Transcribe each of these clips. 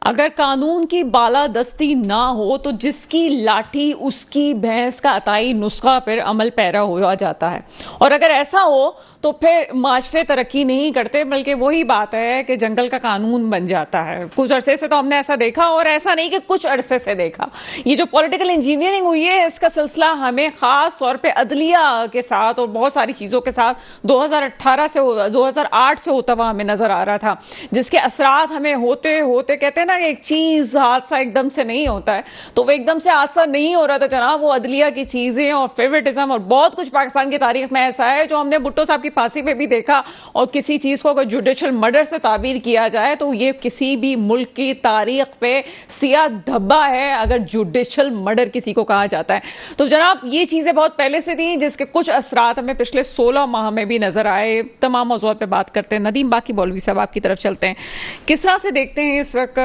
اگر قانون کی بالادستی نہ ہو تو جس کی لاٹھی اس کی بھینس کا عطائی نسخہ پھر عمل پیرا ہوا جاتا ہے، اور اگر ایسا ہو تو پھر معاشرے ترقی نہیں کرتے، بلکہ وہی بات ہے کہ جنگل کا قانون بن جاتا ہے۔ کچھ عرصے سے تو ہم نے ایسا دیکھا، اور ایسا نہیں کہ کچھ عرصے سے دیکھا۔ یہ جو پولیٹیکل انجینئرنگ ہوئی ہے، اس کا سلسلہ ہمیں خاص طور پہ عدلیہ کے ساتھ اور بہت ساری چیزوں کے ساتھ 2018 سے 2008 سے ہوتا ہوا ہمیں نظر آ رہا تھا، جس کے اثرات ہمیں ہوتے ہوتے، کہتے ہیں نا کہ ایک چیز حادثہ ایک دم سے نہیں ہوتا ہے، تو وہ ایک دم سے حادثہ نہیں ہو رہا تھا جناب۔ وہ عدلیہ کی چیزیں اور فیورٹزم اور بہت کچھ پاکستان کی تاریخ میں ایسا ہے جو ہم نے بھٹو صاحب کی پھانسی پہ بھی دیکھا، اور کسی چیز کو اگر جوڈیشل مرڈر سے تعبیر کیا جائے تو یہ کسی بھی ملک کی تاریخ پہ سیاہ دھبا ہے اگر جوڈیشل مرڈر کسی کو کہا جاتا ہے۔ تو جناب یہ چیزیں بہت پہلے سے تھیں، جس کے کچھ اثرات ہمیں پچھلے 16 ماہ میں بھی نظر آئے۔ تمام موضوعات پہ بات کرتے ہیں۔ ندیم باقی مولوی صاحب آپ کی طرف چلتے ہیں، کس طرح سے دیکھتے ہیں اس وقت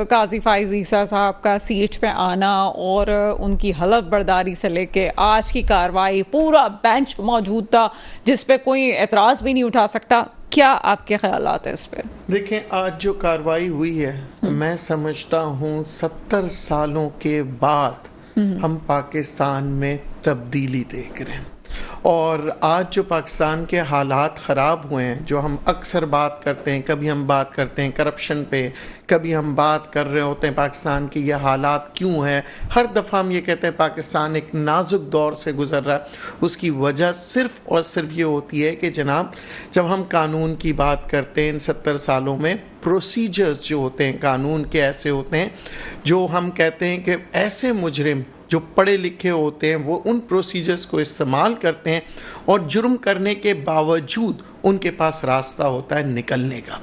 قاضی فائز عیسیٰ صاحب کا سیٹ پہ آنا اور ان کی حلف برداری سے لے کے آج کی کارروائی؟ پورا بینچ موجود تھا جس پہ کوئی اعتراض بھی نہیں اٹھا سکتا۔ کیا آپ کے خیالات ہیں اس پہ؟ دیکھیں، آج جو کارروائی ہوئی ہے، میں سمجھتا ہوں 70 سالوں کے بعد ہم پاکستان میں تبدیلی دیکھ رہے ہیں، اور آج جو پاکستان کے حالات خراب ہوئے ہیں، جو ہم اکثر بات کرتے ہیں، کبھی ہم بات کرتے ہیں کرپشن پہ، کبھی ہم بات کر رہے ہوتے ہیں پاکستان کی یہ حالات کیوں ہیں، ہر دفعہ ہم یہ کہتے ہیں پاکستان ایک نازک دور سے گزر رہا ہے۔ اس کی وجہ صرف اور صرف یہ ہوتی ہے کہ جناب، جب ہم قانون کی بات کرتے ہیں ان 70 سالوں میں، پروسیجرز جو ہوتے ہیں قانون کے ایسے ہوتے ہیں جو ہم کہتے ہیں کہ ایسے مجرم جو پڑھے لکھے ہوتے ہیں وہ ان پروسیجرز کو استعمال کرتے ہیں، اور جرم کرنے کے باوجود ان کے پاس راستہ ہوتا ہے نکلنے کا۔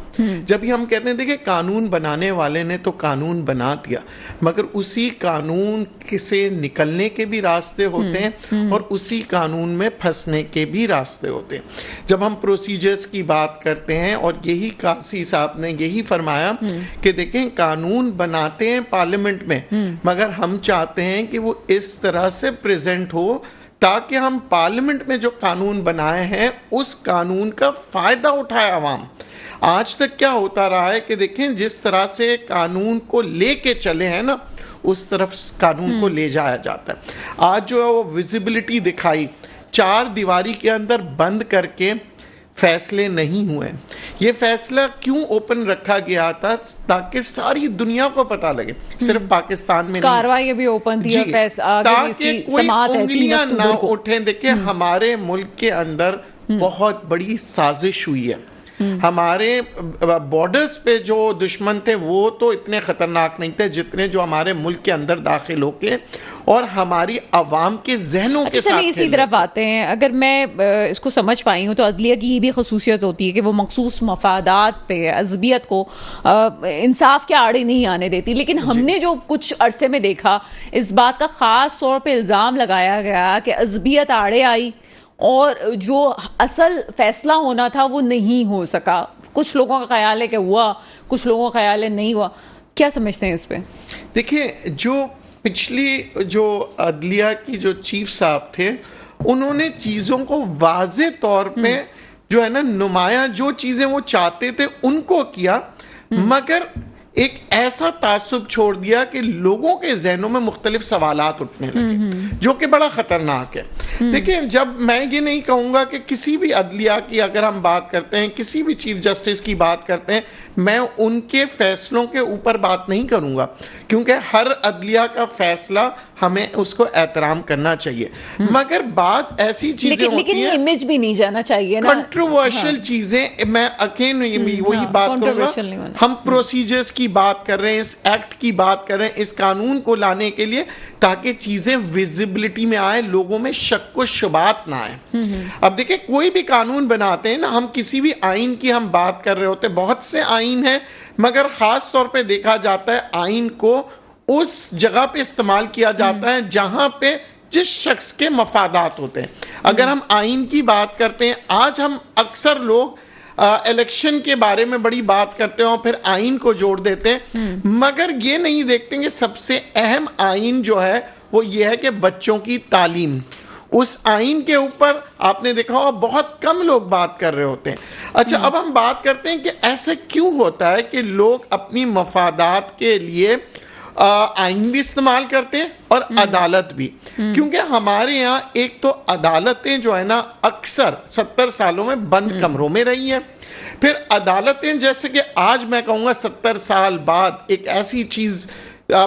جب ہی ہم کہتے ہیں دیکھیں قانون بنانے والے نے تو قانون بنا دیا، مگر اسی قانون سے نکلنے کے بھی راستے ہوتے ہیں اور اسی قانون میں پھنسنے کے بھی راستے ہوتے ہیں۔ جب ہم پروسیجرز کی بات کرتے ہیں، اور یہی قاضی صاحب نے یہی فرمایا کہ دیکھیں قانون بناتے ہیں پارلیمنٹ میں، مگر ہم چاہتے ہیں کہ وہ اس طرح سے پریزنٹ ہو تاکہ ہم پارلیمنٹ میں جو قانون بنائے ہیں اس قانون کا فائدہ اٹھائے عوام۔ آج تک کیا ہوتا رہا ہے کہ دیکھیں جس طرح سے قانون کو لے کے چلے ہیں نا، اس طرف قانون کو لے جایا جاتا ہے۔ آج جو ہے وہ ویزیبلٹی دکھائی، 4 دیواری کے اندر بند کر کے فیصلے نہیں ہوئے۔ یہ فیصلہ کیوں اوپن رکھا گیا تھا؟ تاکہ ساری دنیا کو پتہ لگے، صرف پاکستان میں کارروائی بھی اوپن تھی، تاکہ کوئی انگلیاں نہ اٹھیں۔ دیکھیں ہمارے ملک کے اندر بہت بڑی سازش ہوئی ہے۔ ہمارے بارڈرز پہ جو دشمن تھے وہ تو اتنے خطرناک نہیں تھے جتنے جو ہمارے ملک کے اندر داخل ہو کے اور ہماری عوام کے ذہنوں کے ساتھ اسی طرف آتے ہیں۔ اگر میں اس کو سمجھ پائی ہوں تو عدلیہ کی یہ بھی خصوصیت ہوتی ہے کہ وہ مخصوص مفادات پہ عصبیت کو انصاف کے آڑے نہیں آنے دیتی، لیکن ہم نے جو کچھ عرصے میں دیکھا، اس بات کا خاص طور پہ الزام لگایا گیا کہ عصبیت آڑے آئی اور جو اصل فیصلہ ہونا تھا وہ نہیں ہو سکا۔ کچھ لوگوں کا خیال ہے کہ ہوا، کچھ لوگوں کا خیال ہے نہیں ہوا۔ کیا سمجھتے ہیں اس پہ؟ دیکھیں، جو پچھلی جو عدلیہ کی جو چیف صاحب تھے، انہوں نے چیزوں کو واضح طور پہ جو ہے نا نمایاں، جو چیزیں وہ چاہتے تھے ان کو کیا، مگر ایک ایسا تعصب چھوڑ دیا کہ لوگوں کے ذہنوں میں مختلف سوالات اٹھنے لگے، جو کہ بڑا خطرناک ہے۔ دیکھیں، جب میں یہ نہیں کہوں گا کہ کسی بھی عدلیہ کی اگر ہم بات کرتے ہیں، کسی بھی چیف جسٹس کی بات کرتے ہیں، میں ان کے فیصلوں کے اوپر بات نہیں کروں گا، کیونکہ ہر عدلیہ کا فیصلہ ہمیں اس کو احترام کرنا چاہیے، مگر بات ایسی چیزیں ہوتی ہیں، لیکن امیج بھی نہیں جانا چاہیے نا، کنٹروورشل چیزیں۔ میں اگین وہی بات کروں گا، ہم پروسیجرز کی بات کر رہے ہیں، اس ایکٹ کی بات کر رہے ہیں، اس قانون کو لانے کے لیے تاکہ چیزیں ویزیبلٹی میں آئے، لوگوں میں شک و شبہات نہ آئے۔ اب دیکھیں، کوئی بھی قانون بناتے ہیں نا، ہم کسی بھی آئین کی ہم بات کر رہے ہوتے ہیں، بہت سے آئین ہیں، مگر خاص طور پہ دیکھا جاتا ہے آئین کو اس جگہ پہ استعمال کیا جاتا ہے جہاں پہ جس شخص کے مفادات ہوتے ہیں۔ اگر ہم آئین کی بات کرتے ہیں، آج ہم اکثر لوگ الیکشن کے بارے میں بڑی بات کرتے ہیں اور پھر آئین کو جوڑ دیتے ہیں، مگر یہ نہیں دیکھتے کہ سب سے اہم آئین جو ہے وہ یہ ہے کہ بچوں کی تعلیم، اس آئین کے اوپر آپ نے دیکھا ہوگا بہت کم لوگ بات کر رہے ہوتے ہیں. اچھا اب ہم بات کرتے ہیں کہ ایسے کیوں ہوتا ہے کہ لوگ اپنی مفادات کے لیے آئین بھی استعمال کرتے ہیں اور عدالت بھی. کیونکہ ہمارے یہاں ایک تو عدالتیں جو ہے نا اکثر 70 سالوں میں بند کمروں میں رہی ہیں. پھر عدالتیں جیسے کہ آج میں کہوں گا 70 سال بعد ایک ایسی چیز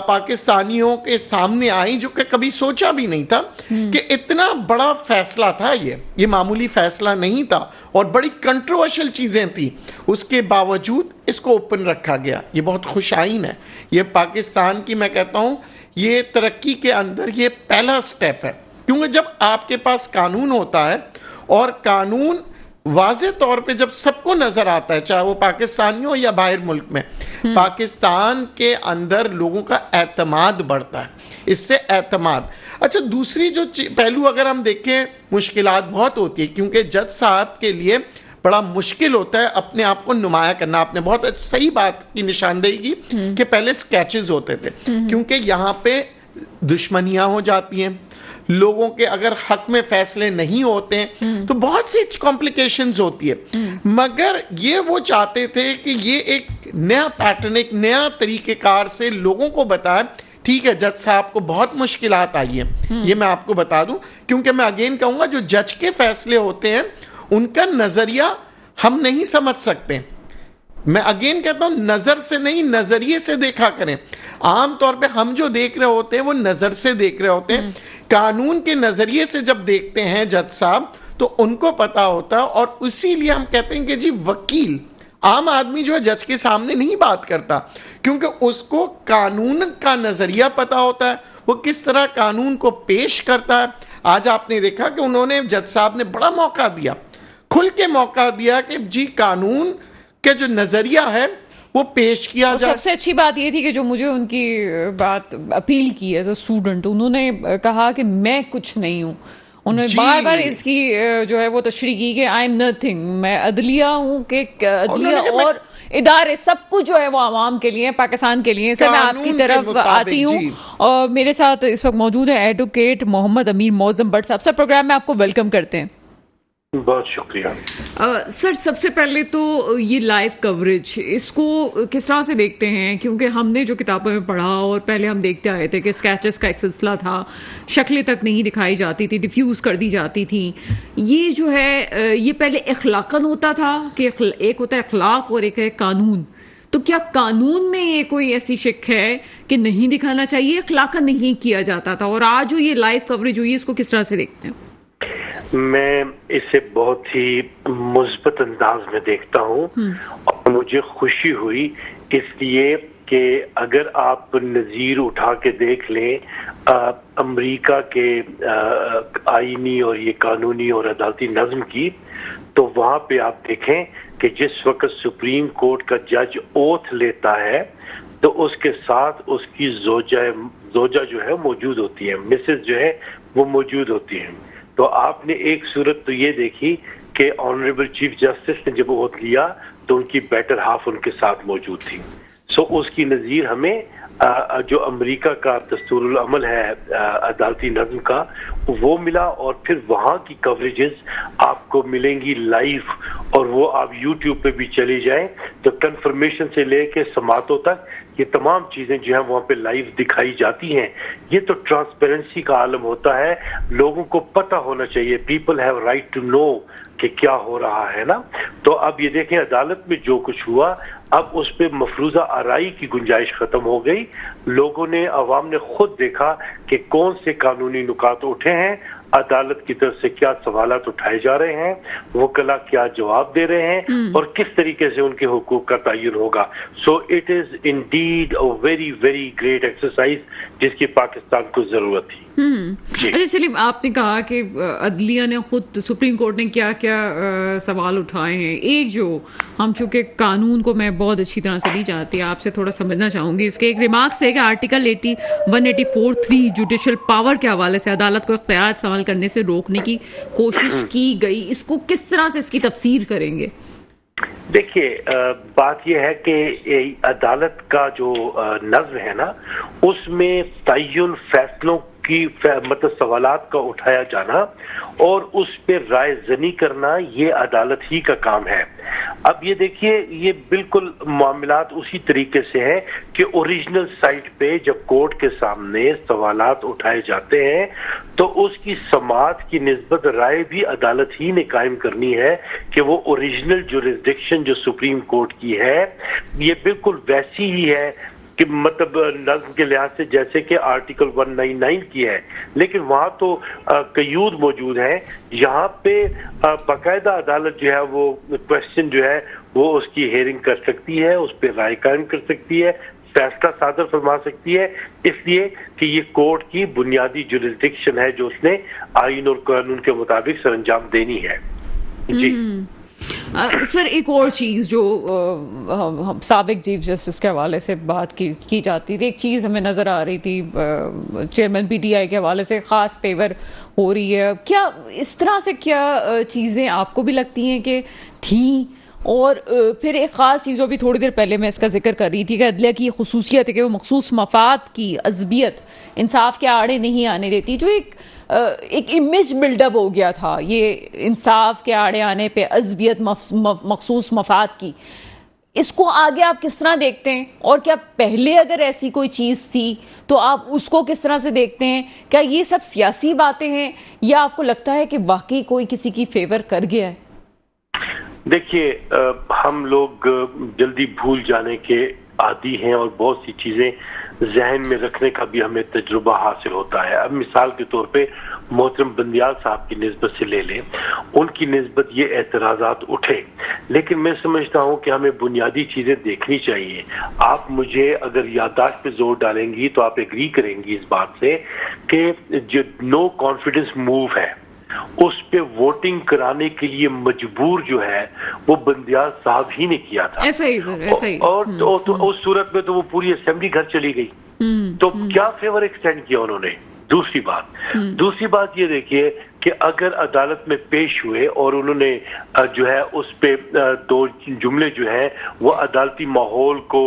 پاکستانیوں کے سامنے آئی جو کہ کبھی سوچا بھی نہیں تھا کہ اتنا بڑا فیصلہ تھا. یہ معمولی فیصلہ نہیں تھا اور بڑی کنٹروورشل چیزیں تھیں. اس کے باوجود اس کو اوپن رکھا گیا. یہ بہت خوش آئین ہے. یہ پاکستان کی میں کہتا ہوں یہ ترقی کے اندر یہ پہلا سٹیپ ہے. کیونکہ جب آپ کے پاس قانون ہوتا ہے اور قانون واضح طور پہ جب سب کو نظر آتا ہے, چاہے وہ پاکستانی ہو یا باہر ملک میں, پاکستان کے اندر لوگوں کا اعتماد بڑھتا ہے. اس سے اعتماد. اچھا دوسری جو پہلو اگر ہم دیکھیں, مشکلات بہت ہوتی ہے کیونکہ جج صاحب کے لیے بڑا مشکل ہوتا ہے اپنے آپ کو نمایاں کرنا. آپ نے بہت صحیح بات کی نشاندہی کی کہ پہلے سکیچز ہوتے تھے کیونکہ یہاں پہ دشمنیاں ہو جاتی ہیں, لوگوں کے اگر حق میں فیصلے نہیں ہوتے ہیں تو بہت سی کمپلیکیشنز ہوتی ہے. مگر یہ وہ چاہتے تھے کہ یہ ایک نیا پیٹرن, ایک نیا طریقہ کار سے لوگوں کو بتائے. ٹھیک ہے جج صاحب کو بہت مشکلات آئی ہیں, یہ میں آپ کو بتا دوں, کیونکہ میں اگین کہوں گا جو جج کے فیصلے ہوتے ہیں ان کا نظریہ ہم نہیں سمجھ سکتے. میں اگین کہتا ہوں نظر سے نہیں, نظریے سے دیکھا کریں. عام طور پہ ہم جو دیکھ رہے ہوتے ہیں وہ نظر سے دیکھ رہے ہوتے ہیں. قانون کے نظریے سے جب دیکھتے ہیں جج صاحب تو ان کو پتا ہوتا ہے, اور اسی لیے ہم کہتے ہیں کہ جی وکیل, عام آدمی جو ہے جج کے سامنے نہیں بات کرتا کیونکہ اس کو قانون کا نظریہ پتا ہوتا ہے, وہ کس طرح قانون کو پیش کرتا ہے. آج آپ نے دیکھا کہ انہوں نے جج صاحب نے بڑا موقع دیا, کھل کے موقع دیا کہ جی قانون کے جو نظریہ ہے وہ پیش کیا جائے. سب سے اچھی بات یہ تھی کہ جو مجھے ان کی بات اپیل کی ایز اے اسٹوڈنٹ, انہوں نے کہا کہ میں کچھ نہیں ہوں. انہوں نے بار بار اس کی جو ہے وہ تشریح کی کہ آئی ایم نتھنگ, میں عدلیہ ہوں, کہ عدلیہ اور ادارے سب کچھ جو ہے وہ عوام کے لیے, پاکستان کے لیے. سر میں آپ کی طرف آتی ہوں اور میرے ساتھ اس وقت موجود ہے ایڈوکیٹ محمد امیر موزم بٹ صاحب. سر پروگرام میں آپ کو ویلکم کرتے ہیں. بہت شکریہ. سر سب سے پہلے تو یہ لائیو کوریج, اس کو کس طرح سے دیکھتے ہیں؟ کیونکہ ہم نے جو کتابوں میں پڑھا اور پہلے ہم دیکھتے آئے تھے کہ اسکیچز کا ایک سلسلہ تھا, شکلیں تک نہیں دکھائی جاتی تھی, ڈیفیوز کر دی جاتی تھیں. یہ جو ہے یہ پہلے اخلاقاً ہوتا تھا کہ ایک ہوتا ہے اخلاق اور ایک ہے قانون. تو کیا قانون میں یہ کوئی ایسی شک ہے کہ نہیں دکھانا چاہیے, اخلاقاً نہیں کیا جاتا تھا؟ اور آج جو یہ لائیو کوریج ہوئی ہے اس کو کس طرح سے دیکھتے ہیں؟ میں اسے بہت ہی مثبت انداز میں دیکھتا ہوں اور مجھے خوشی ہوئی اس لیے کہ اگر آپ نظیر اٹھا کے دیکھ لیں امریکہ کے آئینی اور یہ قانونی اور عدالتی نظم کی, تو وہاں پہ آپ دیکھیں کہ جس وقت سپریم کورٹ کا جج اوتھ لیتا ہے تو اس کے ساتھ اس کی زوجہ جو ہے موجود ہوتی ہے, مسز جو ہے وہ موجود ہوتی ہیں. تو آپ نے ایک صورت تو یہ دیکھی کہ آنریبل چیف جسٹس نے جب اوتھ لیا تو ان کی بیٹر ہاف ان کے ساتھ موجود تھی. سو اس کی نظیر ہمیں جو امریکہ کا دستور العمل ہے عدالتی نظم کا وہ ملا, اور پھر وہاں کی کوریجز آپ کو ملیں گی لائیو, اور وہ آپ یوٹیوب پہ بھی چلی جائیں تو کنفرمیشن سے لے کے سماعتوں تک یہ تمام چیزیں جو ہیں وہاں پہ لائیو دکھائی جاتی ہیں. یہ تو ٹرانسپیرنسی کا عالم ہوتا ہے, لوگوں کو پتہ ہونا چاہیے, people have right to know کہ کیا ہو رہا ہے نا. تو اب یہ دیکھیں عدالت میں جو کچھ ہوا, اب اس پہ مفروضہ آرائی کی گنجائش ختم ہو گئی. لوگوں نے, عوام نے خود دیکھا کہ کون سے قانونی نکات اٹھے ہیں, عدالت کی طرف سے کیا سوالات اٹھائے جا رہے ہیں, وکلا کیا جواب دے رہے ہیں, اور کس طریقے سے ان کے حقوق کا تعین ہوگا. So it is indeed a very very great exercise جس کی پاکستان کو ضرورت تھی. اچھا سلیم, آپ نے کہا کہ عدلیہ نے خود, سپریم کورٹ نے کیا کیا سوال اٹھائے ہیں. ایک جو ہم چونکہ قانون کو میں بہت اچھی طرح سے نہیں چاہتی, آپ سے تھوڑا سمجھنا چاہوں گی. اس کے ایک ریمارکس ہے کہ آرٹیکل 184(3) جوڈیشل پاور کے حوالے سے عدالت کو اختیارات استعمال کرنے سے روکنے کی کوشش کی گئی. اس کو کس طرح سے اس کی تفسیر کریں گے؟ دیکھیے بات یہ ہے کہ عدالت کا جو نظم ہے نا, اس میں تعین فیصلوں کی مطلب سوالات کا اٹھایا جانا اور اس پہ رائے زنی کرنا یہ عدالت ہی کا کام ہے. اب یہ دیکھیے یہ بالکل معاملات اسی طریقے سے ہیں کہ اوریجنل سائٹ پہ جب کورٹ کے سامنے سوالات اٹھائے جاتے ہیں تو اس کی سماعت کی نسبت رائے بھی عدالت ہی نے قائم کرنی ہے کہ وہ اوریجنل جورسڈکشن جو سپریم کورٹ کی ہے یہ بالکل ویسی ہی ہے کہ مطلب نظم کے لحاظ سے جیسے کہ آرٹیکل 199 کی ہے، لیکن وہاں تو قیود موجود ہیں. یہاں پہ باقاعدہ عدالت جو ہے وہ کوشچن جو ہے وہ اس کی ہیئرنگ کر سکتی ہے، اس پہ رائے قائم کر سکتی ہے، فیصلہ صادر فرما سکتی ہے، اس لیے کہ یہ کورٹ کی بنیادی جورسڈکشن ہے جو اس نے آئین اور قانون کے مطابق سر انجام دینی ہے. جی سر ایک اور چیز جو سابق چیف جسٹس کے حوالے سے بات کی جاتی تھی، ایک چیز ہمیں نظر آ رہی تھی چیئرمین پی ٹی آئی کے حوالے سے خاص فیور ہو رہی ہے. کیا اس طرح سے کیا چیزیں آپ کو بھی لگتی ہیں کہ تھیں؟ اور پھر ایک خاص چیز بھی تھوڑی دیر پہلے میں اس کا ذکر کر رہی تھی کہ عدلیہ کی خصوصیت ہے کہ وہ مخصوص مفاد کی عصبیت انصاف کے آڑے نہیں آنے دیتی، جو ایک امیج بلڈ اپ ہو گیا تھا یہ انصاف کے آڑے آنے پہ عصبیت مخصوص مفاد کی. اس کو آگے آپ کس طرح دیکھتے ہیں؟ اور کیا پہلے اگر ایسی کوئی چیز تھی تو آپ اس کو کس طرح سے دیکھتے ہیں؟ کیا یہ سب سیاسی باتیں ہیں یا آپ کو لگتا ہے کہ واقعی کوئی کسی کی فیور کر گیا ہے؟ دیکھیے ہم لوگ جلدی بھول جانے کے عادی ہیں اور بہت سی چیزیں ذہن میں رکھنے کا بھی ہمیں تجربہ حاصل ہوتا ہے. اب مثال کے طور پہ محترم بندیال صاحب کی نسبت سے لے لیں، ان کی نسبت یہ اعتراضات اٹھے، لیکن میں سمجھتا ہوں کہ ہمیں بنیادی چیزیں دیکھنی چاہیے. آپ مجھے اگر یادداشت پہ زور ڈالیں گی تو آپ ایگری کریں گی اس بات سے کہ جو نو کانفیڈنس موو ہے اس پہ ووٹنگ کرانے کے لیے مجبور جو ہے وہ بندیال صاحب ہی نے کیا تھا. ایسا ہی سر، ایسا ہی. اور اس صورت میں تو وہ پوری اسمبلی گھر چلی گئی. تو کیا فیور ایکسٹینڈ کیا انہوں نے؟ دوسری بات یہ دیکھیے کہ اگر عدالت میں پیش ہوئے اور انہوں نے جو ہے اس پہ دو جملے جو ہیں وہ عدالتی ماحول کو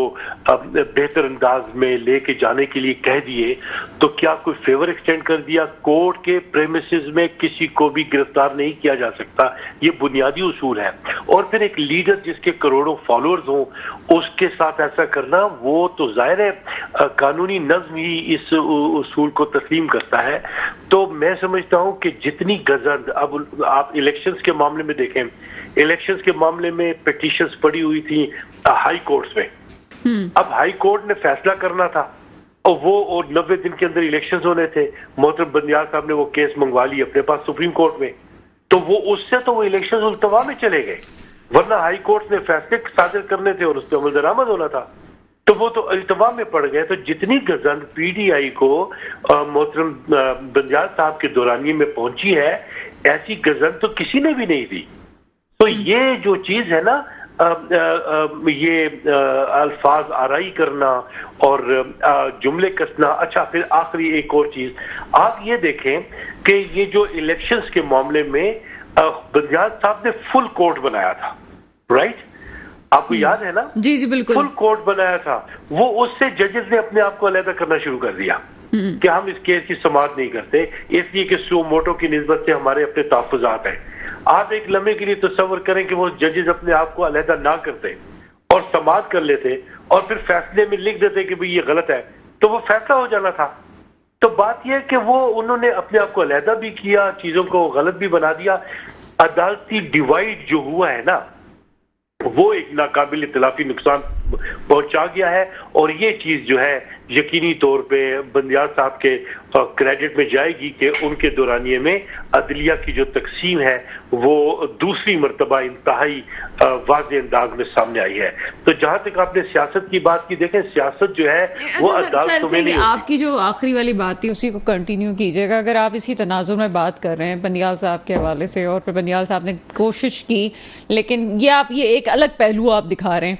بہتر انداز میں لے کے جانے کے لیے کہہ دیے تو کیا کوئی فیور ایکسٹینڈ کر دیا؟ کورٹ کے پریمیسز میں کسی کو بھی گرفتار نہیں کیا جا سکتا، یہ بنیادی اصول ہے. اور پھر ایک لیڈر جس کے کروڑوں فالوورز ہوں اس کے ساتھ ایسا کرنا وہ تو ظاہر ہے قانونی نظم ہی اس اصول کو تسلیم کرتا ہے. تو میں سمجھتا ہوں کہ جتنی گزند، اب آپ الیکشنز کے معاملے میں دیکھیں، الیکشنز کے معاملے میں پیٹیشنز پڑی ہوئی تھی ہائی کورٹس میں. اب ہائی کورٹ نے فیصلہ کرنا تھا اور 90 دن کے اندر الیکشنز ہونے تھے. محترم بندیال صاحب نے وہ کیس منگوا لی اپنے پاس سپریم کورٹ میں، تو وہ اس سے تو وہ الیکشنز التوا میں چلے گئے، ورنہ ہائی کورٹ نے فیصلے صادر کرنے تھے اور اس پہ عمل درآمد ہونا تھا، تو وہ تو التوا میں پڑ گئے. تو جتنی گزند پی ڈی آئی کو محترم بندیال صاحب کے دورانیے میں پہنچی ہے ایسی گزند تو کسی نے بھی نہیں دی. تو یہ جو چیز ہے نا یہ الفاظ آرائی کرنا اور جملے کسنا. اچھا پھر آخری ایک اور چیز آپ یہ دیکھیں کہ یہ جو الیکشنز کے معاملے میں بندیال صاحب نے فل کورٹ بنایا تھا، رائٹ؟ آپ کو یاد ہے نا؟ جی جی بالکل. فل کورٹ بنایا تھا، وہ اس سے ججز نے اپنے آپ کو علیحدہ کرنا شروع کر دیا کہ ہم اس کیس کی سماعت نہیں کرتے اس لیے کہ سو موٹو کی نسبت سے ہمارے اپنے تحفظات ہیں. آپ ایک لمحے کے لیے تصور کریں کہ وہ ججز اپنے آپ کو علیحدہ نہ کرتے اور سماعت کر لیتے اور پھر فیصلے میں لکھ دیتے کہ بھئی یہ غلط ہے، تو وہ فیصلہ ہو جانا تھا. تو بات یہ ہے کہ وہ انہوں نے اپنے آپ کو علیحدہ بھی کیا، چیزوں کو غلط بھی بنا دیا. عدالتی ڈیوائڈ جو ہوا ہے نا وہ ایک ناقابل اطلافی نقصان پہنچا گیا ہے. اور یہ چیز جو ہے یقینی طور پہ بندیال صاحب کے کریڈٹ میں جائے گی کہ ان کے دورانیے میں عدلیہ کی جو تقسیم ہے وہ دوسری مرتبہ انتہائی واضح انداز میں سامنے آئی ہے. تو جہاں تک آپ نے سیاست کی بات کی، دیکھیں سیاست جو ہے وہ عدالتوں میں نہیں ہوتی. آپ کی جو آخری والی بات تھی اسی کو کنٹینیو کیجیے گا. اگر آپ اسی تناظر میں بات کر رہے ہیں بندیال صاحب کے حوالے سے اور پھر بندیال صاحب نے کوشش کی لیکن یہ ایک الگ پہلو آپ دکھا رہے ہیں،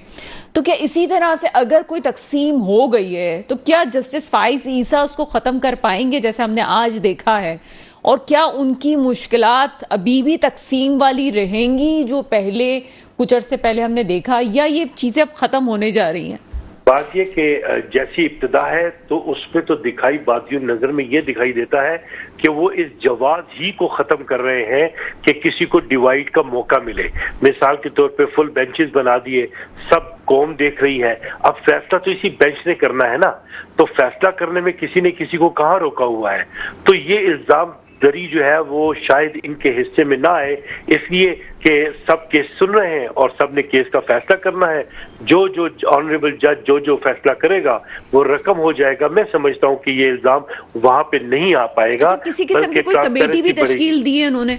تو کیا اسی طرح سے اگر کوئی تقسیم ہو گئی ہے تو کیا جسٹس فائز عیسیٰ اس کو ختم کر پائیں گے جیسے ہم نے آج دیکھا ہے؟ اور کیا ان کی مشکلات ابھی بھی تقسیم والی رہیں گی جو پہلے کچھ عرصے پہلے ہم نے دیکھا، یا یہ چیزیں اب ختم ہونے جا رہی ہیں؟ بات یہ کہ جیسی ابتدا ہے تو اس میں تو دکھائی بادی نظر میں یہ دکھائی دیتا ہے کہ وہ اس جواز ہی کو ختم کر رہے ہیں کہ کسی کو ڈیوائیڈ کا موقع ملے. مثال کے طور پہ فل بینچز بنا دیے, سب قوم دیکھ رہی ہے, اب فیصلہ تو اسی بینچ نے کرنا ہے نا, تو فیصلہ کرنے میں کسی نے کسی کو کہاں روکا ہوا ہے. تو یہ الزام دری جو ہے وہ شاید ان کے حصے میں نہ آئے, اس لیے کہ سب کیس سن رہے ہیں اور سب نے کیس کا فیصلہ کرنا ہے. جو آنریبل جج جو فیصلہ کرے گا وہ رقم ہو جائے گا. میں سمجھتا ہوں کہ یہ الزام وہاں پہ نہیں آ پائے گا. کسی قسم کی کوئی کمیٹی بھی تشکیل دی ہے انہوں نے؟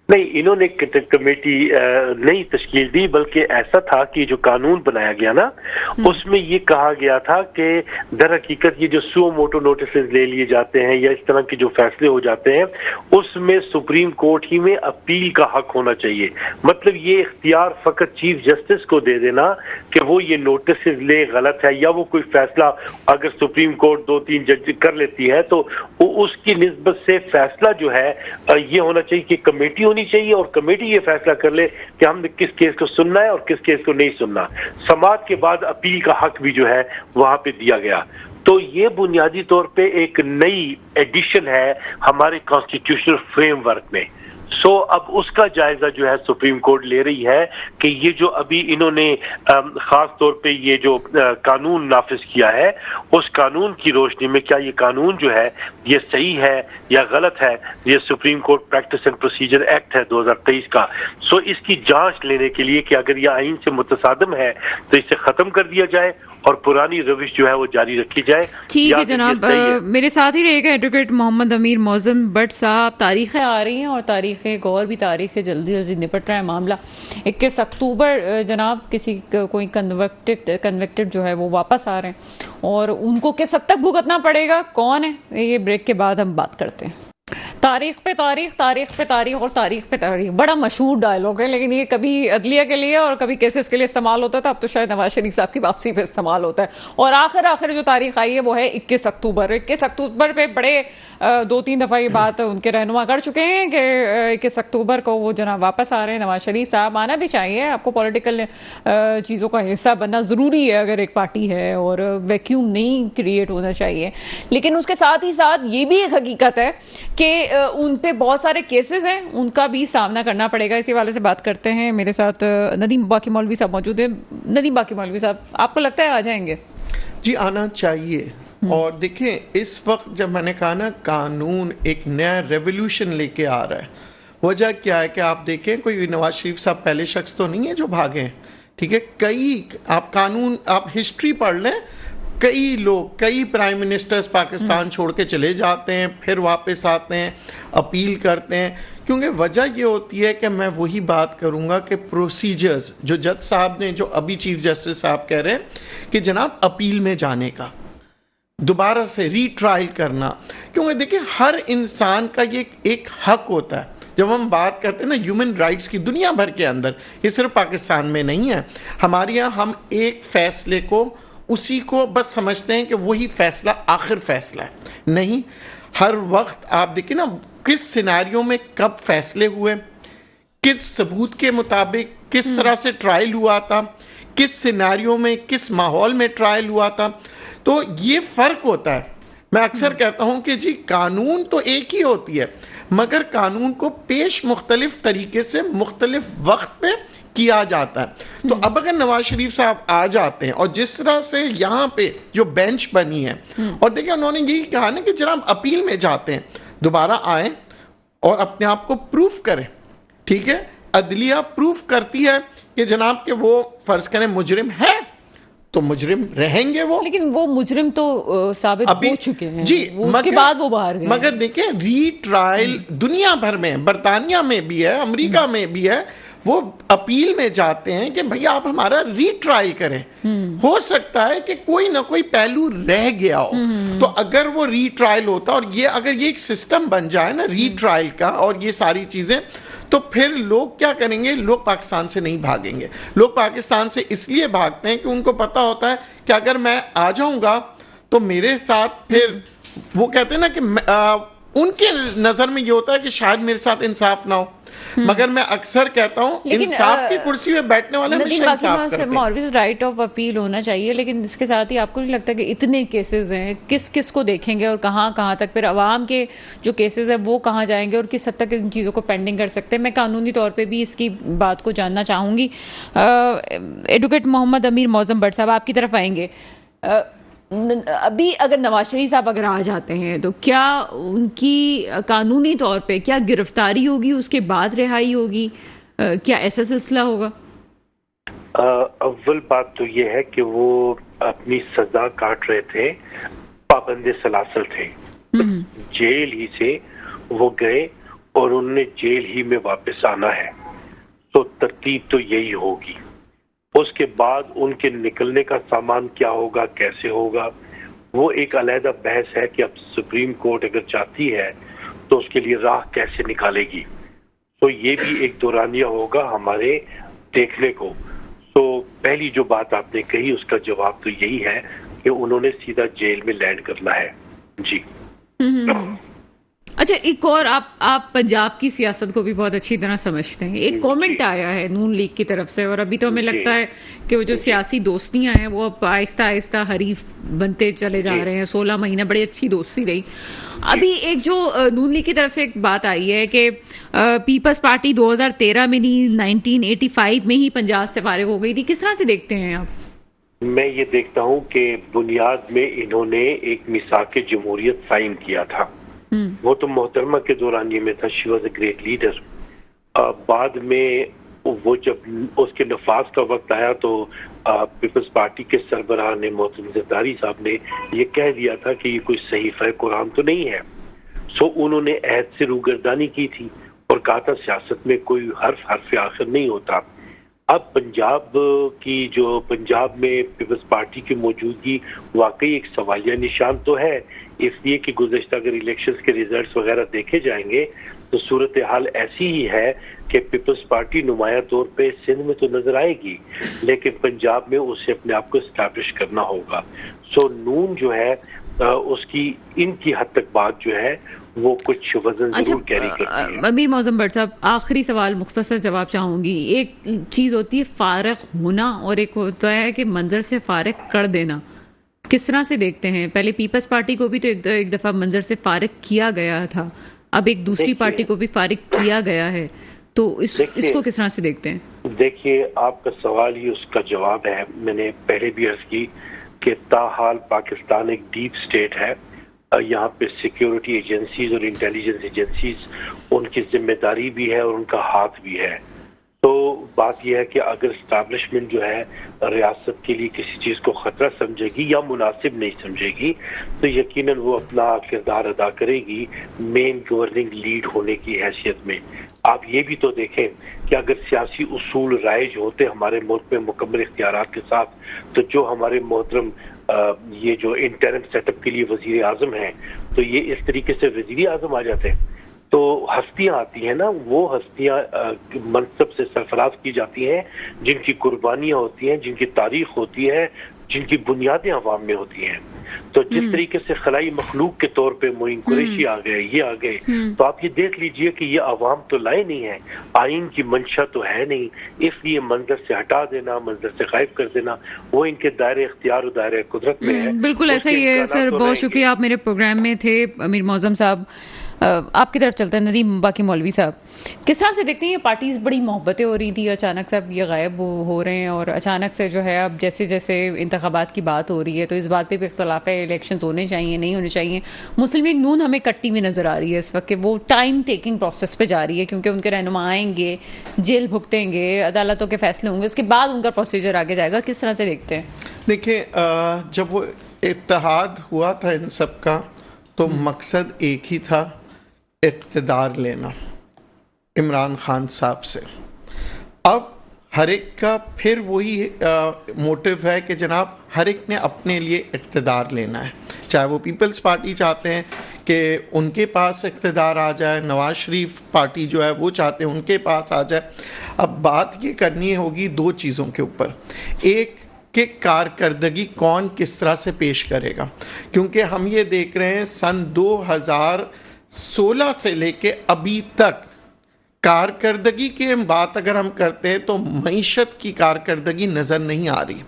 نہیں, انہوں نے کمیٹی نہیں تشکیل دی, بلکہ ایسا تھا کہ جو قانون بنایا گیا نا اس میں یہ کہا گیا تھا کہ در حقیقت یہ جو سو موٹو نوٹسز لے لیے جاتے ہیں یا اس طرح کے جو فیصلے ہو جاتے ہیں اس میں سپریم کورٹ ہی میں اپیل کا حق ہونا چاہیے. مطلب یہ اختیار فقط چیف جسٹس کو دے دینا کہ وہ یہ نوٹسز لے غلط ہے, یا وہ کوئی فیصلہ اگر سپریم کورٹ 2-3 جج کر لیتی ہے تو اس کی نسبت سے فیصلہ جو ہے یہ ہونا چاہیے کہ کمیٹی ہونی چاہیے اور کمیٹی یہ فیصلہ کر لے کہ ہم نے کس کیس کو سننا ہے اور کس کیس کو نہیں سننا. سماعت کے بعد اپیل کا حق بھی جو ہے وہاں پہ دیا گیا. تو یہ بنیادی طور پہ ایک نئی ایڈیشن ہے ہمارے کانسٹیٹیوشنل فریم ورک میں. سو اب اس کا جائزہ جو ہے سپریم کورٹ لے رہی ہے کہ یہ جو ابھی انہوں نے خاص طور پہ یہ جو قانون نافذ کیا ہے اس قانون کی روشنی میں کیا یہ قانون جو ہے یہ صحیح ہے یا غلط ہے. یہ supreme court practice and procedure act ہے 2023 کا. سو اس کی جانچ لینے کے لیے کہ اگر یہ آئین سے متصادم ہے تو اسے ختم کر دیا جائے اور پرانی روش جو ہے وہ جاری رکھی جائے. ٹھیک ہے جناب, میرے ساتھ ہی رہے گا advocate Muhammad Amir Moazzam but صاحب. تاریخیں آ رہی ہیں اور تاریخیں اور بھی تاریخیں جلدی نپٹ رہا ہے معاملہ. 21 اکتوبر جناب کسی کوئی کنوکٹڈ جو ہے وہ واپس آ رہے ہیں اور ان کو کس حد تک بھگتنا پڑے گا, کون ہے, یہ بریک کے بعد ہم بات کرتے ہیں. تاریخ پہ تاریخ, تاریخ پہ تاریخ اور تاریخ پہ تاریخ, بڑا مشہور ڈائلاگ ہے, لیکن یہ کبھی عدلیہ کے لیے اور کبھی کیسز کے لیے استعمال ہوتا تھا, اب تو شاید نواز شریف صاحب کی واپسی پہ استعمال ہوتا ہے. اور آخر جو تاریخ آئی ہے وہ ہے 21 اکتوبر. 21 اکتوبر پہ بڑے 2-3 دفعہ یہ بات ان کے رہنما کر چکے ہیں کہ 21 اکتوبر کو وہ جناب واپس آ رہے ہیں. نواز شریف صاحب آنا بھی چاہیے, آپ کو پولیٹیکل چیزوں کا حصہ بننا ضروری ہے اگر ایک پارٹی ہے, اور ویکیوم نہیں کریٹ ہونا چاہیے. لیکن اس کے ساتھ ہی ساتھ یہ بھی ایک حقیقت ہے کہ ان پہ بہت سارے کیسز ہیں, ان کا بھی سامنا کرنا پڑے گا. اسی والے سے بات کرتے ہیں. میرے ساتھ ندیم باقی مولوی صاحب موجود ہیں. ندیم باقی مولوی صاحب, آپ کو لگتا ہے آ جائیں گے؟ جی آنا چاہیے. اور دیکھیں اس وقت جب میں نے کہا نا قانون ایک نیا ریولوشن لے کے آ رہا ہے, وجہ کیا ہے کہ آپ دیکھیں کوئی نواز شریف صاحب پہلے شخص تو نہیں ہے جو بھاگے ہیں. ٹھیک ہے, کئی آپ قانون آپ ہسٹری پڑھ لیں, کئی لوگ کئی پرائم منسٹرز پاکستان چھوڑ کے چلے جاتے ہیں, پھر واپس آتے ہیں, اپیل کرتے ہیں. کیونکہ وجہ یہ ہوتی ہے کہ میں وہی بات کروں گا کہ پروسیجرز جو جج صاحب نے, جو ابھی چیف جسٹس صاحب کہہ رہے ہیں کہ جناب اپیل میں جانے کا, دوبارہ سے ری ٹرائل کرنا. کیونکہ دیکھیں ہر انسان کا یہ ایک حق ہوتا ہے. جب ہم بات کرتے ہیں نا ہیومن رائٹس کی دنیا بھر کے اندر, یہ صرف پاکستان میں نہیں ہے, ہمارے یہاں ہم ایک فیصلے کو اسی کو بس سمجھتے ہیں کہ وہی فیصلہ آخر فیصلہ ہے. نہیں, ہر وقت آپ دیکھیں نا کس سیناریوں میں کب فیصلے ہوئے, کس ثبوت کے مطابق کس طرح سے ٹرائل ہوا تھا, کس سیناریوں میں کس ماحول میں ٹرائل ہوا تھا. تو یہ فرق ہوتا ہے. میں اکثر کہتا ہوں کہ جی قانون تو ایک ہی ہوتی ہے, مگر قانون کو پیش مختلف طریقے سے مختلف وقت پہ کیا جاتا ہے. تو اب اگر نواز شریف صاحب آ جاتے ہیں اور جس طرح سے یہاں پہ جو بینچ بنی ہے, اور دیکھیں انہوں نے یہی کہا نا کہ جناب اپیل میں جاتے ہیں, دوبارہ آئیں اور اپنے آپ کو پروف کریں. ٹھیک ہے, عدلیہ پروف کرتی ہے کہ جناب کہ وہ فرض کریں مجرم ہے تو مجرم رہیں گے وہ, لیکن وہ مجرم تو ثابت ہو چکے ہیں. جی, اس کے بعد وہ باہر گئے. مگر دیکھیں ری ٹرائل دنیا بھر میں, برطانیہ میں بھی ہے, امریکہ میں بھی ہے, وہ اپیل میں جاتے ہیں کہ بھئی آپ ہمارا ری ٹرائل کریں. ہو سکتا ہے کہ کوئی نہ کوئی پہلو رہ گیا ہو, تو اگر وہ ری ٹرائل ہوتا, اور یہ اگر یہ ایک سسٹم بن جائے نا ری ٹرائل کا اور یہ ساری چیزیں, تو پھر لوگ کیا کریں گے, لوگ پاکستان سے نہیں بھاگیں گے. لوگ پاکستان سے اس لیے بھاگتے ہیں کہ ان کو پتا ہوتا ہے کہ اگر میں آ جاؤں گا تو میرے ساتھ پھر وہ کہتے ہیں نا کہ ان کے نظر میں یہ ہوتا ہے کہ شاید میرے ساتھ انصاف نہ ہو. مگر میں اکثر کہتا ہوں انصاف کی کرسی پہ بیٹھنے والے ہمیشہ انصاف کرتے ہیں. آلویز رائٹ آف اپیل ہونا چاہیے, لیکن اس کے ساتھ ہی آپ کو نہیں لگتا کہ اتنے کیسز ہیں, کس کس کو دیکھیں گے اور کہاں کہاں تک, پھر عوام کے جو کیسز ہیں وہ کہاں جائیں گے اور کس حد تک ان چیزوں کو پینڈنگ کر سکتے ہیں. میں قانونی طور پہ بھی اس کی بات کو جاننا چاہوں گی. Advocate Muhammad Amir Moazzam but صاحب, آپ کی طرف آئیں گے. ابھی اگر نواز شریف صاحب اگر آ جاتے ہیں تو کیا ان کی قانونی طور پہ کیا گرفتاری ہوگی, اس کے بعد رہائی ہوگی, کیا ایسا سلسلہ ہوگا؟ اول بات تو یہ ہے کہ وہ اپنی سزا کاٹ رہے تھے, پابند سلاسل تھے, جیل ہی سے وہ گئے اور انہوں نے جیل ہی میں واپس آنا ہے, تو ترتیب تو یہی ہوگی. اس کے بعد ان کے نکلنے کا سامان کیا ہوگا, کیسے ہوگا, وہ ایک علیحدہ بحث ہے کہ اب سپریم کورٹ اگر چاہتی ہے تو اس کے لیے راہ کیسے نکالے گی. تو یہ بھی ایک دورانیہ ہوگا ہمارے دیکھنے کو. تو پہلی جو بات آپ نے کہی اس کا جواب تو یہی ہے کہ انہوں نے سیدھا جیل میں لینڈ کرنا ہے. جی. اچھا, ایک اور آپ پنجاب کی سیاست کو بھی بہت اچھی طرح سمجھتے ہیں. ایک کامنٹ آیا ہے نون لیگ کی طرف سے, اور ابھی تو ہمیں لگتا ہے کہ وہ جو سیاسی دوستیاں ہیں وہ اب آہستہ آہستہ حریف بنتے چلے جا رہے ہیں. 16 مہینے بڑی اچھی دوستی رہی. ابھی ایک جو نون لیگ کی طرف سے ایک بات آئی ہے کہ پیپلز پارٹی 2013 میں نہیں 1985 میں ہی پنجاب سے فارغ ہو گئی تھی. کس طرح سے دیکھتے ہیں آپ؟ میں یہ دیکھتا ہوں کہ بنیاد میں انہوں نے ایک میثاق جمہوریت سائن کیا تھا. وہ تو محترمہ کے دورانیے میں تھا, she was a great leader. بعد میں وہ جب اس کے نفاذ کا وقت آیا تو پیپلز پارٹی کے سربراہ نے محترم زرداری صاحب نے یہ کہہ دیا تھا کہ یہ کوئی صحیفہ قرآن تو نہیں ہے. سو انہوں نے عہد سے روگردانی کی تھی اور کہا تھا سیاست میں کوئی حرف آخر نہیں ہوتا. اب پنجاب میں پیپلز پارٹی کی موجودگی واقعی ایک سوالیہ نشان تو ہے, اس لیے کہ گزشتہ اگر الیکشنز کے ریزلٹس وغیرہ دیکھے جائیں گے تو صورتحال ایسی ہی ہے کہ پیپلز پارٹی نمایاں طور پہ سندھ میں تو نظر آئے گی, لیکن پنجاب میں اسے اپنے آپ کو اسٹیبلش کرنا ہوگا. سو نون جو ہے اس کی ان کی حد تک بات جو ہے وہ کچھ وزن ضرور کیری کرتی ہے. امیر معظم بٹ صاحب, آخری سوال, مختصر جواب چاہوں گی. ایک چیز ہوتی ہے فارغ ہونا اور ایک ہوتا ہے کہ منظر سے فارغ کر دینا. کس طرح سے دیکھتے ہیں؟ پہلے پیپلز پارٹی کو بھی تو ایک دفعہ منظر سے فارغ کیا گیا تھا, اب ایک دوسری پارٹی کو بھی فارغ کیا گیا ہے, تو اس کو کس طرح سے دیکھتے ہیں؟ دیکھیے, آپ کا سوال ہی اس کا جواب ہے. میں نے پہلے بھی عرض کی کہ تاحال پاکستان ایک ڈیپ اسٹیٹ ہے. یہاں پہ سیکیورٹی ایجنسیز اور انٹیلیجنس ایجنسیز ان کی ذمہ داری بھی ہے اور ان کا ہاتھ بھی ہے. تو بات یہ ہے کہ اگر اسٹیبلشمنٹ جو ہے ریاست کے لیے کسی چیز کو خطرہ سمجھے گی یا مناسب نہیں سمجھے گی تو یقیناً وہ اپنا کردار ادا کرے گی مین گورننگ لیڈ ہونے کی حیثیت میں. آپ یہ بھی تو دیکھیں کہ اگر سیاسی اصول رائج ہوتے ہمارے ملک میں مکمل اختیارات کے ساتھ, تو جو ہمارے محترم یہ جو انٹرم سیٹ اپ کے لیے وزیر اعظم ہیں, تو یہ اس طریقے سے وزیر اعظم آ جاتے ہیں. تو ہستیاں آتی ہیں نا, وہ ہستیاں منصب سے سرفراز کی جاتی ہیں جن کی قربانیاں ہوتی ہیں, جن کی تاریخ ہوتی ہے, جن کی بنیادیں عوام میں ہوتی ہیں. تو جس طریقے سے خلائی مخلوق کے طور پہ معین قریشی آ گئے, یہ آ گئے, تو آپ یہ دیکھ لیجئے کہ یہ عوام تو لائے نہیں ہیں, آئین کی منشا تو ہے نہیں, اس لیے منظر سے ہٹا دینا, منظر سے غائب کر دینا وہ ان کے دائرے اختیار اور دائرے قدرت میں ہے. بالکل ایسا ہی ہے سر. بہت شکریہ, آپ میرے پروگرام میں تھے. امیر معظم صاحب, آپ کی طرف چلتے ہیں ندیم باقی مولوی صاحب. کس طرح سے دیکھتے ہیں یہ پارٹیز بڑی محبتیں ہو رہی تھی, اچانک سے اب یہ غائب ہو رہے ہیں, اور اچانک سے جو ہے اب جیسے جیسے انتخابات کی بات ہو رہی ہے تو اس بات پہ بھی اختلاف ہے الیکشنز ہونے چاہیے نہیں ہونے چاہیے. مسلم لیگ نون ہمیں کٹتی ہوئی نظر آ رہی ہے اس وقت کہ وہ ٹائم ٹیکنگ پروسیس پہ جا رہی ہے, کیونکہ ان کے رہنما آئیں گے, جیل بھگتیں گے, عدالتوں کے فیصلے ہوں گے, اس کے بعد ان کا پروسیجر آگے جائے گا. کس طرح سے دیکھتے ہیں؟ دیکھیں, جب وہ اتحاد ہوا تھا ان سب کا تو مقصد ایک ہی تھا, اقتدار لینا عمران خان صاحب سے. اب ہر ایک کا پھر وہی موٹیو ہے کہ جناب ہر ایک نے اپنے لیے اقتدار لینا ہے, چاہے وہ پیپلز پارٹی چاہتے ہیں کہ ان کے پاس اقتدار آ جائے, نواز شریف پارٹی جو ہے وہ چاہتے ہیں ان کے پاس آ جائے. اب بات یہ کرنی ہوگی دو چیزوں کے اوپر, ایک کہ کارکردگی کون کس طرح سے پیش کرے گا, کیونکہ ہم یہ دیکھ رہے ہیں سن 2016 سے لے کے ابھی تک کارکردگی کی بات اگر ہم کرتے ہیں تو معیشت کی کارکردگی نظر نہیں آ رہی.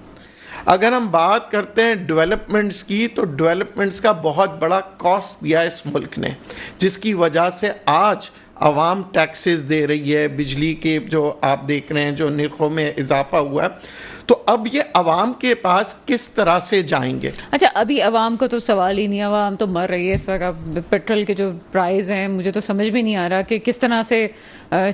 اگر ہم بات کرتے ہیں ڈیولپمنٹس کی تو ڈیولپمنٹس کا بہت بڑا کاسٹ دیا اس ملک نے, جس کی وجہ سے آج عوام ٹیکسز دے رہی ہے, بجلی کے جو آپ دیکھ رہے ہیں جو نرخوں میں اضافہ ہوا ہے, تو اب یہ عوام کے پاس کس طرح سے جائیں گے؟ اچھا, ابھی عوام کا تو سوال ہی نہیں, عوام تو مر رہی ہے اس وقت. پیٹرول کے جو پرائز ہیں مجھے تو سمجھ میں نہیں آ رہا کہ کس طرح سے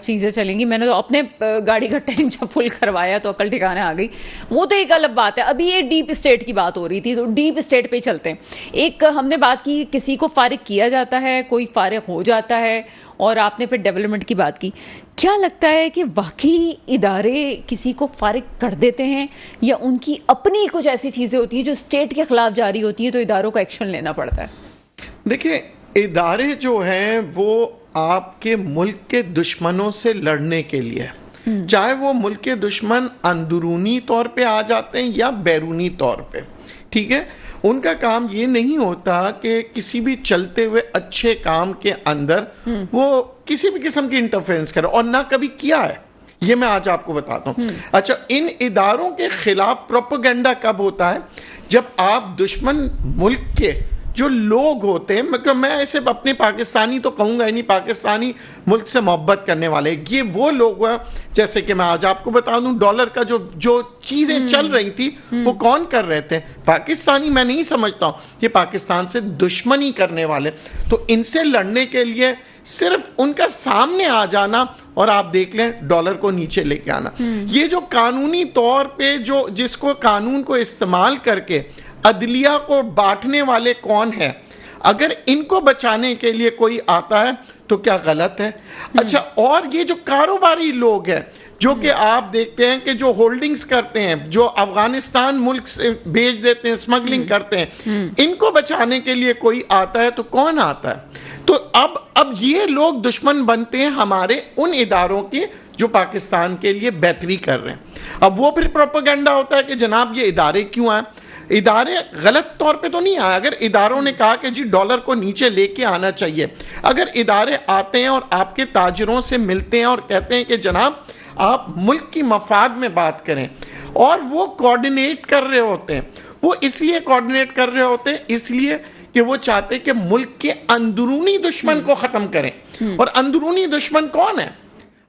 چیزیں چلیں گی. میں نے تو اپنے گاڑی کا ٹینک جب فل کروایا تو عقل ٹھکانے آ گئی. وہ تو ایک الگ بات ہے. ابھی یہ ڈیپ اسٹیٹ کی بات ہو رہی تھی, تو ڈیپ اسٹیٹ پہ چلتے ہیں. ایک ہم نے بات کی کسی کو فارغ کیا جاتا ہے, کوئی فارغ ہو جاتا ہے, اور آپ نے پھر ڈیولپمنٹ کی بات کی. کیا لگتا ہے کہ واقعی ادارے کسی کو فارغ کر دیتے ہیں, یا ان کی اپنی کچھ ایسی چیزیں ہوتی ہیں جو اسٹیٹ کے خلاف جاری ہوتی ہیں تو اداروں کو ایکشن لینا پڑتا ہے؟ دیکھیں, ادارے جو ہیں وہ آپ کے ملک کے دشمنوں سے لڑنے کے لیے, چاہے وہ ملک کے دشمن اندرونی طور پہ آ جاتے ہیں یا بیرونی طور پہ, ٹھیک ہے, ان کا کام یہ نہیں ہوتا کہ کسی بھی چلتے ہوئے اچھے کام کے اندر وہ کسی بھی قسم کی انٹرفیرنس کرے, اور نہ کبھی کیا ہے. یہ میں آج آپ کو بتاتا ہوں. اچھا, ان اداروں کے خلاف پروپیگنڈا کب ہوتا ہے؟ جب آپ دشمن ملک کے جو لوگ ہوتے ہیں, میں ایسے اپنے پاکستانی تو کہوں گا ہی نہیں, پاکستانی ملک سے محبت کرنے والے, یہ وہ لوگ ہیں, جیسے کہ میں آج آپ کو بتا دوں ڈالر کا جو چیزیں چل رہی تھی وہ کون کر رہے تھے؟ پاکستانی. میں نہیں سمجھتا ہوں یہ پاکستان سے دشمنی کرنے والے. تو ان سے لڑنے کے لیے صرف ان کا سامنے آ جانا اور آپ دیکھ لیں ڈالر کو نیچے لے کے آنا. یہ جو قانونی طور پہ جس کو قانون کو استعمال کر کے عدلیہ کو بانٹنے والے کون ہیں, اگر ان کو بچانے کے لیے کوئی آتا ہے تو کیا غلط ہے؟ اچھا, اور یہ جو کاروباری لوگ ہیں جو کہ آپ دیکھتے ہیں کہ جو ہولڈنگز کرتے ہیں, جو افغانستان ملک سے بھیج دیتے ہیں, اسمگلنگ کرتے ہیں, ان کو بچانے کے لیے کوئی آتا ہے تو کون آتا ہے؟ تو اب یہ لوگ دشمن بنتے ہیں ہمارے ان اداروں کی جو پاکستان کے لیے بہتری کر رہے ہیں. اب وہ پھر پروپیگنڈا ہوتا ہے کہ جناب یہ ادارے کیوں آئے؟ ادارے غلط طور پہ تو نہیں آئے. اگر اداروں نے کہا کہ جی ڈالر کو نیچے لے کے آنا چاہیے, اگر ادارے آتے ہیں اور آپ کے تاجروں سے ملتے ہیں اور کہتے ہیں کہ جناب آپ ملک کی مفاد میں بات کریں, اور وہ کوارڈینیٹ کر رہے ہوتے ہیں, وہ اس لیے کوارڈینیٹ کر رہے ہوتے ہیں اس لیے کہ وہ چاہتے کہ ملک کے اندرونی دشمن کو ختم کریں. اور اندرونی دشمن کون ہے؟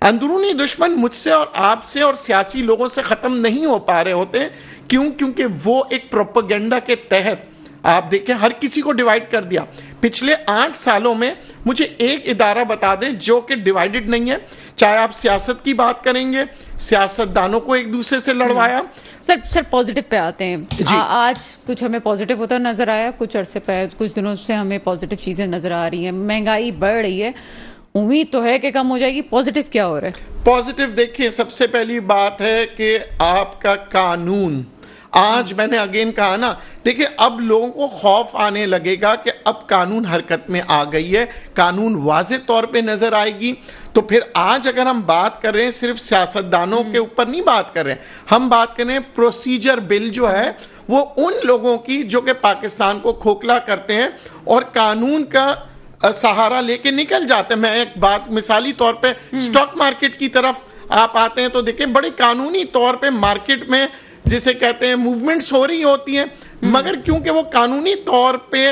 اندرونی دشمن مجھ سے اور آپ سے اور سیاسی لوگوں سے ختم نہیں ہو پا رہے ہوتے. کیونکہ وہ ایک پروپیگنڈا کے تحت آپ دیکھیں ہر کسی کو ڈیوائیڈ کر دیا. پچھلے 8 سالوں میں مجھے ایک ادارہ بتا دیں جو کہ ڈیوائیڈڈ نہیں ہے. چاہے آپ سیاست کی بات کریں گے, سیاستدانوں کو ایک دوسرے سے لڑوایا. سر پازیٹیو پہ آتے ہیں. آج کچھ ہمیں پازیٹیو ہوتا نظر آیا, کچھ عرصے پہ کچھ دنوں سے ہمیں پازیٹیو چیزیں نظر آ رہی ہیں. مہنگائی بڑھ رہی ہے, امید تو ہے کہ کم ہو جائے گی. پازیٹیو کیا ہو رہا ہے؟ پازیٹیو دیکھیں, سب سے پہلی بات ہے کہ آپ کا قانون, آج میں نے اگین کہا نا, دیکھیں اب لوگوں کو خوف آنے لگے گا کہ اب قانون حرکت میں آ گئی ہے, قانون واضح طور پہ نظر آئے گی. تو پھر آج اگر ہم بات کر رہے ہیں صرف سیاستدانوں کے اوپر نہیں بات کر رہے ہیں, ہم بات کر رہے ہیں پروسیجر بل جو ہے وہ ان لوگوں کی جو کہ پاکستان کو کھوکھلا کرتے ہیں اور قانون کا سہارا لے کے نکل جاتے ہیں. میں ایک بات مثالی طور پہ اسٹاک مارکیٹ کی طرف آپ آتے ہیں تو دیکھیں بڑے قانونی طور پہ مارکیٹ میں جسے کہتے ہیں موومنٹس ہو رہی ہوتی ہیں, مگر کیونکہ وہ قانونی طور پہ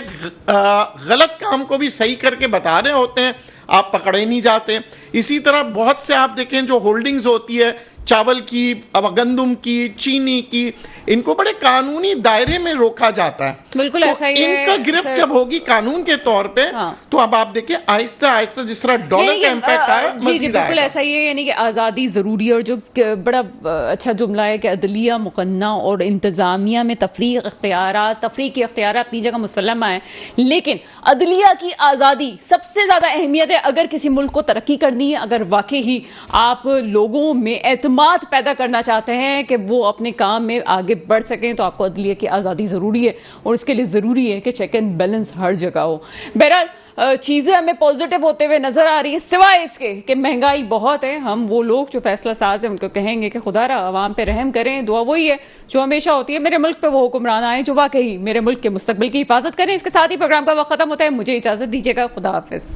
غلط کام کو بھی صحیح کر کے بتا رہے ہوتے ہیں, آپ پکڑے نہیں جاتے. اسی طرح بہت سے آپ دیکھیں جو ہولڈنگز ہوتی ہے چاول کی, گندم کی, چینی کی, ان کو بڑے قانونی دائرے میں روکا جاتا ہے. بالکل ایسا ہی ہے. ان کا گرفت جب ہوگی قانون کے طور پہ تو اب آپ دیکھیں آہستہ آہستہ جس طرح ڈالر کا امپیکٹ آیا مزید آئے گا. بالکل ایسا ہی ہے, یعنی کہ آزادی ضروری ہے. اور جو بڑا اچھا جملہ ہے کہ عدلیہ, مقننہ اور انتظامیہ میں تفریق کے اختیارات اپنی جگہ مسلم ہیں, لیکن عدلیہ کی آزادی سب سے زیادہ اہمیت ہے. اگر کسی ملک کو ترقی کرنی ہے, اگر واقعی ہی آپ لوگوں میں اعتماد پیدا کرنا چاہتے ہیں کہ وہ اپنے کام میں آگے بڑھ سکیں, تو آپ کو عدلیہ کی آزادی ضروری ہے, اور اس کے لیے ضروری ہے کہ چیک اینڈ بیلنس ہر جگہ ہو. بہرحال چیزیں ہمیں پازیٹیو ہوتے ہوئے نظر آ رہی ہیں, سوائے اس کے کہ مہنگائی بہت ہے. ہم وہ لوگ جو فیصلہ ساز ہیں ان کو کہیں گے کہ خدا را عوام پہ رحم کریں. دعا وہی ہے جو ہمیشہ ہوتی ہے, میرے ملک پہ وہ حکمران آئے جو واقعی میرے ملک کے مستقبل کی حفاظت کریں. اس کے ساتھ ہی پروگرام کا وقت ختم ہوتا ہے. مجھے اجازت دیجیے گا, خدا حافظ.